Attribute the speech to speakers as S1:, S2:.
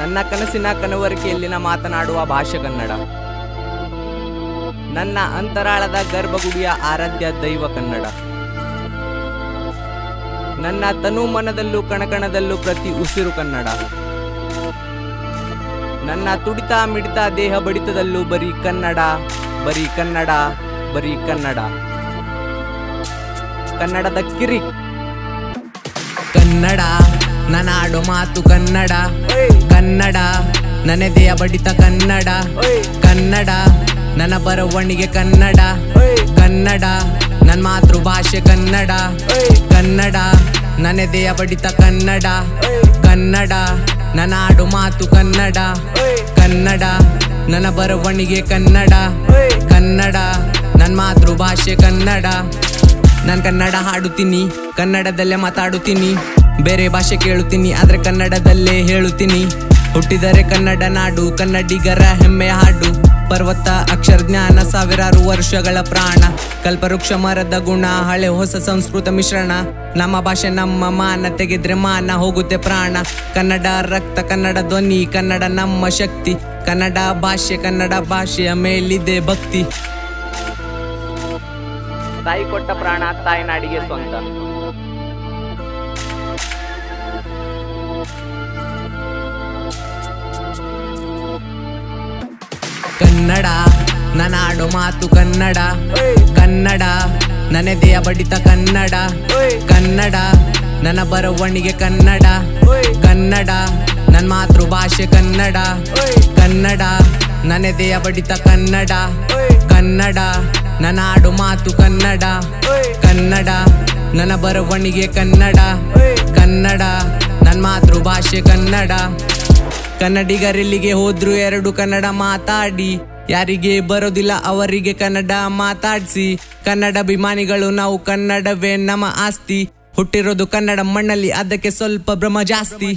S1: ನನ್ನ ಕನಸಿನ ಕನವರಿಕೆಯಲ್ಲಿನ ಮಾತನಾಡುವ ಭಾಷೆ ಕನ್ನಡ. ನನ್ನ ಅಂತರಾಳದ ಗರ್ಭಗುಡಿಯ ಆರಾಧ್ಯ ದೈವ ಕನ್ನಡ. ನನ್ನ ತನು ಮನದಲ್ಲೂ ಕಣಕಣದಲ್ಲೂ ಪ್ರತಿ ಉಸಿರು ಕನ್ನಡ. ನನ್ನ ತುಡಿತ ಮಿಡಿತ ದೇಹ ಬಡಿತದಲ್ಲೂ ಬರೀ ಕನ್ನಡ, ಬರೀ ಕನ್ನಡ, ಬರೀ ಕನ್ನಡ. ಕನ್ನಡದ ಕಿರಿ ಕನ್ನಡ, ನನ್ನ ಆಡೋ ಮಾತು ಕನ್ನಡ. ಕನ್ನಡ, ನನ್ನೆದೆಯ ಬಡಿತ ಕನ್ನಡ. ಕನ್ನಡ, ನನ್ನ ಬರವಣಿಗೆ ಕನ್ನಡ. ಕನ್ನಡ, ನನ್ನ ಮಾತೃಭಾಷೆ ಕನ್ನಡ. ಕನ್ನಡ, ನನ್ನೆದೆಯ ಬಡಿತ ಕನ್ನಡ. ಕನ್ನಡ, ನನ್ನ ಆಡು ಮಾತು ಕನ್ನಡ. ಕನ್ನಡ, ನನ್ನ ಬರವಣಿಗೆ ಕನ್ನಡ. ಕನ್ನಡ, ನನ್ನ ಮಾತೃಭಾಷೆ ಕನ್ನಡ. ನಾನು ಕನ್ನಡ ಹಾಡುತ್ತೀನಿ, ಕನ್ನಡದಲ್ಲೇ ಮಾತಾಡುತ್ತೀನಿ. ಬೇರೆ ಭಾಷೆ ಕೇಳುತ್ತೀನಿ, ಆದ್ರೆ ಕನ್ನಡದಲ್ಲೇ ಹೇಳುತ್ತೀನಿ. ಹುಟ್ಟಿದರೆ ಕನ್ನಡ ನಾಡು, ಕನ್ನಡಿಗರ ಹೆಮ್ಮೆಯ ಹಾಡು. ಪರ್ವತ ಅಕ್ಷರ ಜ್ಞಾನ, ಸಾವಿರಾರು ವರ್ಷಗಳ ಪ್ರಾಣ. ಕಲ್ಪವೃಕ್ಷ ಮರದ ಗುಣ, ಹಳೆ ಹೊಸ ಸಂಸ್ಕೃತ ಮಿಶ್ರಣ. ನಮ್ಮ ಭಾಷೆ ನಮ್ಮ ಮಾನ, ತೆಗೆದ್ರೆ ಮಾನ ಹೋಗುತ್ತೆ ಪ್ರಾಣ. ಕನ್ನಡ ರಕ್ತ, ಕನ್ನಡ ಧ್ವನಿ, ಕನ್ನಡ ನಮ್ಮ ಶಕ್ತಿ. ಕನ್ನಡ ಭಾಷೆ, ಕನ್ನಡ ಭಾಷೆಯ ಮೇಲಿದೆ ಭಕ್ತಿ. ತಾಯಿ ಕೊಟ್ಟ ಪ್ರಾಣ, ತಾಯ್ನಾಡಿಗೆ ಸ್ವಂತ. ಕನ್ನಡ, ನನ್ನ ಆಡೋ ಮಾತು ಕನ್ನಡ. ಕನ್ನಡ, ನನ್ನೆದೆಯ ಬಡಿತ ಕನ್ನಡ. ಕನ್ನಡ, ನನ್ನ ಬರವಣಿಗೆ ಕನ್ನಡ. ಕನ್ನಡ, ನನ್ನ ಮಾತೃಭಾಷೆ ಕನ್ನಡ. ಕನ್ನಡ, ನನ್ನೆದೆಯ ಬಡಿತ ಕನ್ನಡ. ಕನ್ನಡ, ನನ್ನ ಆಡು ಮಾತು ಕನ್ನಡ. ಕನ್ನಡ, ನನ್ನ ಬರವಣಿಗೆ ಕನ್ನಡ. ಕನ್ನಡ, ನನ್ನ ಮಾತೃಭಾಷೆ ಕನ್ನಡ. ಕನ್ನಡಿಗರೆಲ್ಲಿಗೆ ಹೋದ್ರು ಎರಡು ಕನ್ನಡ ಮಾತಾಡಿ. ಯಾರಿಗೆ ಬರೋದಿಲ್ಲ ಅವರಿಗೆ ಕನ್ನಡ ಮಾತಾಡ್ಸಿ. ಕನ್ನಡ ಅಭಿಮಾನಿಗಳು ನಾವು, ಕನ್ನಡವೇ ನಮ್ಮ ಆಸ್ತಿ. ಹುಟ್ಟಿರೋದು ಕನ್ನಡ ಮಣ್ಣಲ್ಲಿ, ಅದಕ್ಕೆ ಸ್ವಲ್ಪ ಭ್ರಮ ಜಾಸ್ತಿ.